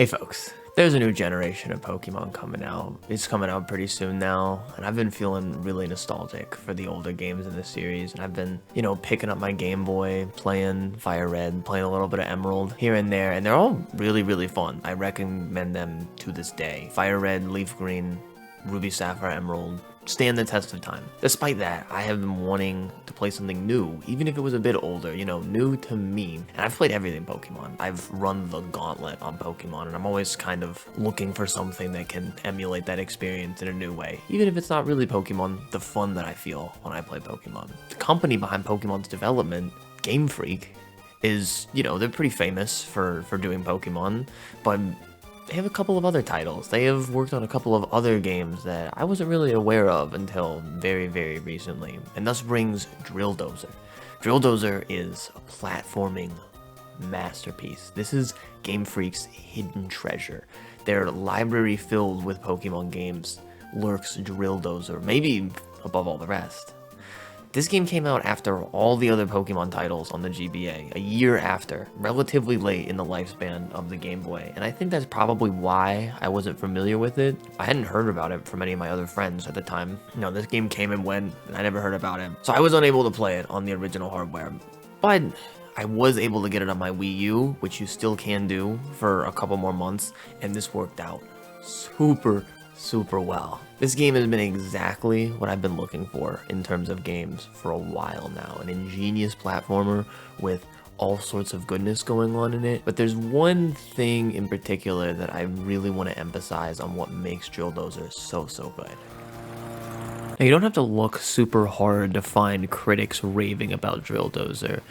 Hey folks, there's a new generation of Pokemon coming out. It's coming out pretty soon now, and I've been feeling really nostalgic for the older games in the series, and I've been, picking up my Game Boy, playing Fire Red, playing a little bit of Emerald here and there, and they're all really, really fun. I recommend them to this day. Fire Red, Leaf Green, Ruby Sapphire, Emerald stand the test of time. Despite that, I have been wanting to play something new, even if it was a bit older, new to me. And I've played everything Pokemon. I've run the gauntlet on Pokemon, and I'm always kind of looking for something that can emulate that experience in a new way. Even if it's not really Pokemon, the fun that I feel when I play Pokemon. The company behind Pokemon's development, Game Freak, is, they're pretty famous for doing Pokemon, but they have a couple of other titles. They have worked on a couple of other games that I wasn't really aware of until very, very recently, and thus brings Drill Dozer. Drill Dozer is a platforming masterpiece. This is Game Freak's hidden treasure. Their library filled with Pokemon games lurks Drill Dozer, maybe above all the rest. This game came out after all the other Pokemon titles on the GBA, a year after, relatively late in the lifespan of the Game Boy, and I think that's probably why I wasn't familiar with it. I hadn't heard about it from any of my other friends at the time. This game came and went, and I never heard about it, so I was unable to play it on the original hardware. But I was able to get it on my Wii U, which you still can do for a couple more months, and this worked out super well. This game has been exactly what I've been looking for in terms of games for a while now. An ingenious platformer with all sorts of goodness going on in it. But there's one thing in particular that I really want to emphasize on what makes Drill Dozer so good. Now, you don't have to look super hard to find critics raving about Drill Dozer.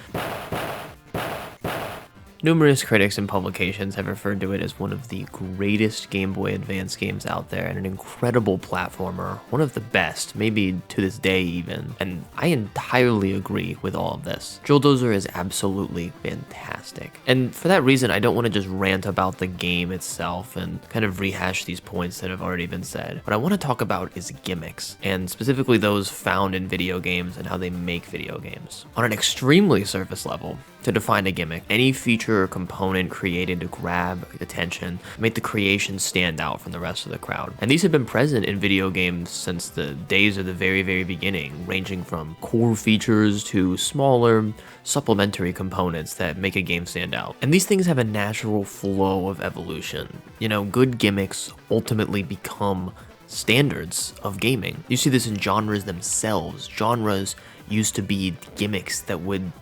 Numerous critics and publications have referred to it as one of the greatest Game Boy Advance games out there and an incredible platformer, one of the best, maybe to this day even, and I entirely agree with all of this. Drill Dozer is absolutely fantastic, and for that reason I don't want to just rant about the game itself and kind of rehash these points that have already been said. What I want to talk about is gimmicks, and specifically those found in video games and how they make video games. On an extremely surface level, to define a gimmick, any feature or component created to grab attention, make the creation stand out from the rest of the crowd. And these have been present in video games since the days of the very beginning, ranging from core features to smaller, supplementary components that make a game stand out. And these things have a natural flow of evolution. Good gimmicks ultimately become standards of gaming. You see this in genres themselves. Genres used to be gimmicks that would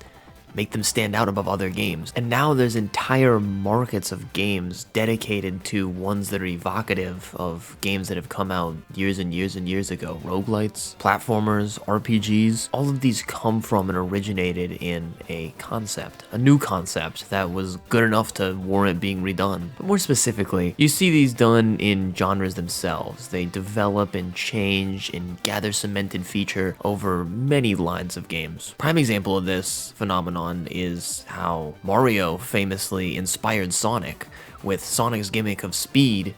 make them stand out above other games. And now there's entire markets of games dedicated to ones that are evocative of games that have come out years and years ago. Roguelites, platformers, RPGs, all of these come from and originated in a concept, a new concept that was good enough to warrant being redone. But more specifically, you see these done in genres themselves. They develop and change and gather cemented feature over many lines of games. Prime example of this phenomenon is how Mario famously inspired Sonic, with Sonic's gimmick of speed,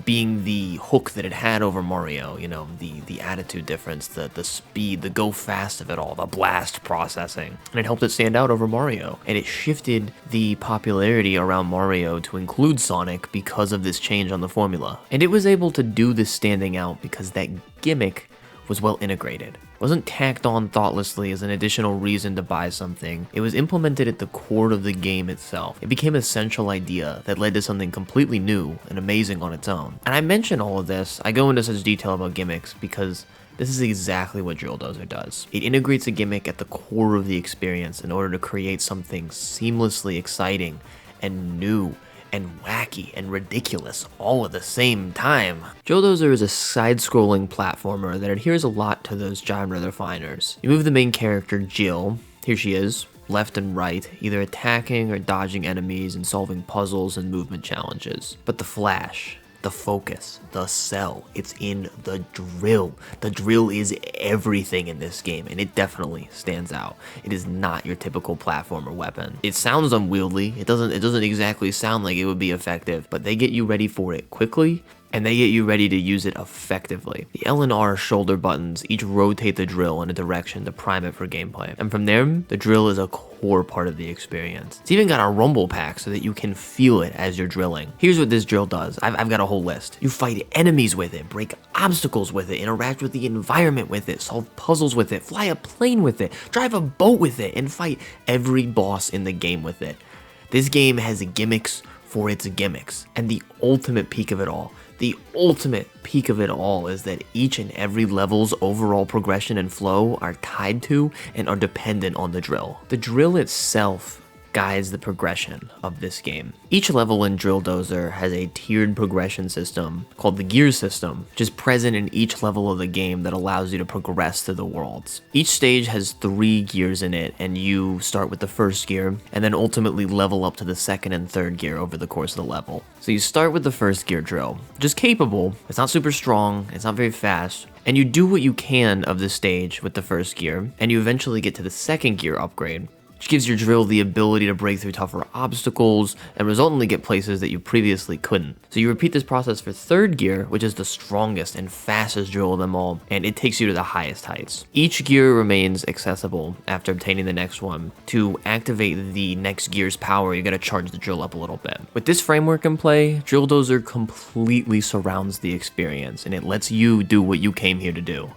being the hook that it had over Mario, the attitude difference, the speed, the go fast of it all, the blast processing. And it helped it stand out over Mario. And it shifted the popularity around Mario to include Sonic because of this change on the formula. And it was able to do this standing out because that gimmick was well integrated. It wasn't tacked on thoughtlessly as an additional reason to buy something. It was implemented at the core of the game itself. It became a central idea that led to something completely new and amazing on its own. And I mention all of this, I go into such detail about gimmicks because this is exactly what Drill Dozer does. It integrates a gimmick at the core of the experience in order to create something seamlessly exciting and new and wacky and ridiculous all at the same time. Drill Dozer is a side-scrolling platformer that adheres a lot to those genre definers. You move the main character, Jill, here she is, left and right, either attacking or dodging enemies and solving puzzles and movement challenges. But the flash, the focus, the sell, it's in the drill. The drill is everything in this game, and it definitely stands out. It is not your typical platformer weapon. It sounds unwieldy. It doesn't exactly sound like it would be effective, but they get you ready for it quickly and they get you ready to use it effectively. The L and R shoulder buttons each rotate the drill in a direction to prime it for gameplay, and from there, the drill is a core part of the experience. It's even got a rumble pack so that you can feel it as you're drilling. Here's what this drill does. I've got a whole list. You fight enemies with it, break obstacles with it, interact with the environment with it, solve puzzles with it, fly a plane with it, drive a boat with it, and fight every boss in the game with it. This game has gimmicks for its gimmicks, and the ultimate peak of it all is that each and every level's overall progression and flow are tied to and are dependent on the drill. The drill itself guides the progression of this game. Each level in Drill Dozer has a tiered progression system called the gear system, which is present in each level of the game that allows you to progress through the worlds. Each stage has 3 gears in it, and you start with the first gear and then ultimately level up to the second and third gear over the course of the level. So you start with the first gear drill, which is capable. It's not super strong, it's not very fast, and you do what you can of this stage with the first gear, and you eventually get to the second gear upgrade, which gives your drill the ability to break through tougher obstacles and resultantly get places that you previously couldn't. So you repeat this process for third gear, which is the strongest and fastest drill of them all, and it takes you to the highest heights. Each gear remains accessible after obtaining the next one. To activate the next gear's power, you gotta charge the drill up a little bit. With this framework in play, Drill Dozer completely surrounds the experience, and it lets you do what you came here to do.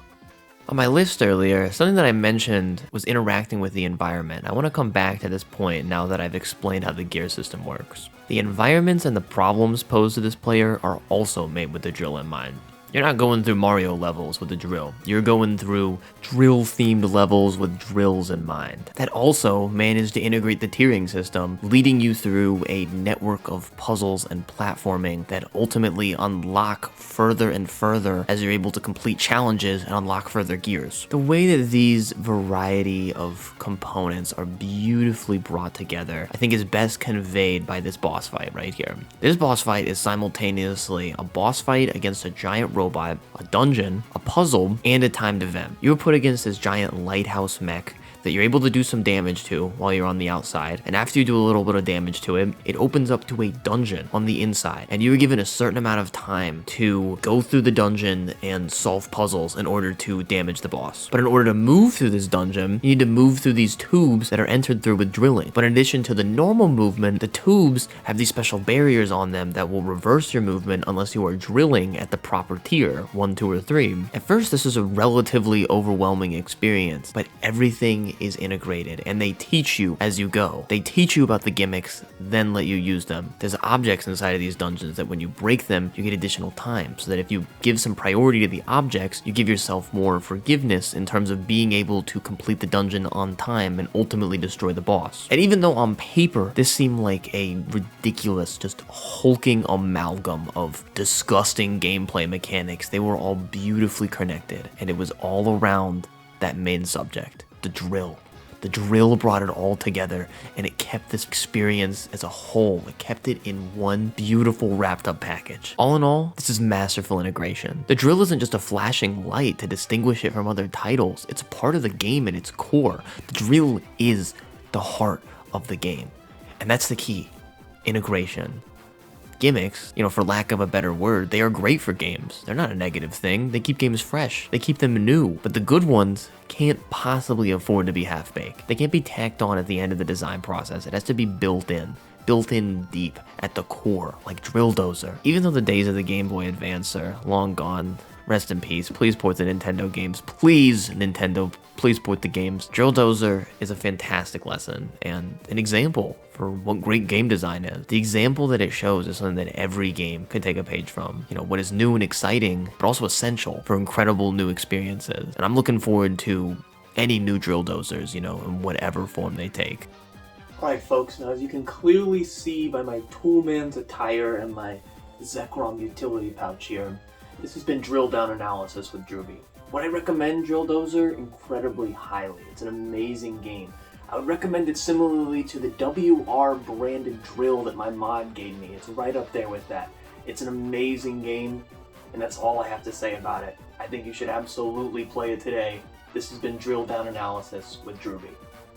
On my list earlier, something that I mentioned was interacting with the environment. I want to come back to this point now that I've explained how the gear system works. The environments and the problems posed to this player are also made with the drill in mind. You're not going through Mario levels with a drill. You're going through drill-themed levels with drills in mind. That also managed to integrate the tiering system, leading you through a network of puzzles and platforming that ultimately unlock further and further as you're able to complete challenges and unlock further gears. The way that these variety of components are beautifully brought together, I think is best conveyed by this boss fight right here. This boss fight is simultaneously a boss fight against a giant robot, a dungeon, a puzzle, and a timed event. You are put against this giant lighthouse mech that you're able to do some damage to while you're on the outside, and after you do a little bit of damage to it, it opens up to a dungeon on the inside, and you're given a certain amount of time to go through the dungeon and solve puzzles in order to damage the boss. But in order to move through this dungeon, you need to move through these tubes that are entered through with drilling. But in addition to the normal movement, the tubes have these special barriers on them that will reverse your movement unless you are drilling at the proper tier, 1, 2, or 3. At first, this is a relatively overwhelming experience, but everything is integrated, and they teach you as you go. They teach you about the gimmicks, then let you use them. There's objects inside of these dungeons that when you break them, you get additional time, so that if you give some priority to the objects, you give yourself more forgiveness in terms of being able to complete the dungeon on time and ultimately destroy the boss. And even though on paper, this seemed like a ridiculous, just hulking amalgam of disgusting gameplay mechanics, they were all beautifully connected, and it was all around that main subject. The drill. The drill brought it all together, and it kept this experience as a whole. It kept it in one beautiful wrapped up package. All in all, this is masterful integration. The drill isn't just a flashing light to distinguish it from other titles. It's part of the game at its core. The drill is the heart of the game, and that's the key. Integration. Gimmicks, for lack of a better word, they are great for games. They're not a negative thing. They keep games fresh. They keep them new. But the good ones can't possibly afford to be half-baked. They can't be tacked on at the end of the design process. It has to be built in deep at the core, like Drill Dozer. Even though the days of the Game Boy Advance are long gone, rest in peace. Please port the Nintendo games. Please, Nintendo, please port the games. Drill Dozer is a fantastic lesson and an example for what great game design is. The example that it shows is something that every game could take a page from. What is new and exciting, but also essential for incredible new experiences. And I'm looking forward to any new Drill Dozers, in whatever form they take. Alright folks, now as you can clearly see by my Toolman's attire and my Zekrom utility pouch here, this has been drill down analysis with Drewby. Would I recommend Drill Dozer? Incredibly highly. It's an amazing game. I would recommend it similarly to the WR branded drill that my mod gave me. It's right up there with that. It's an amazing game, and that's all I have to say about it. I think you should absolutely play it today. This has been Drill Down Analysis with Drewby.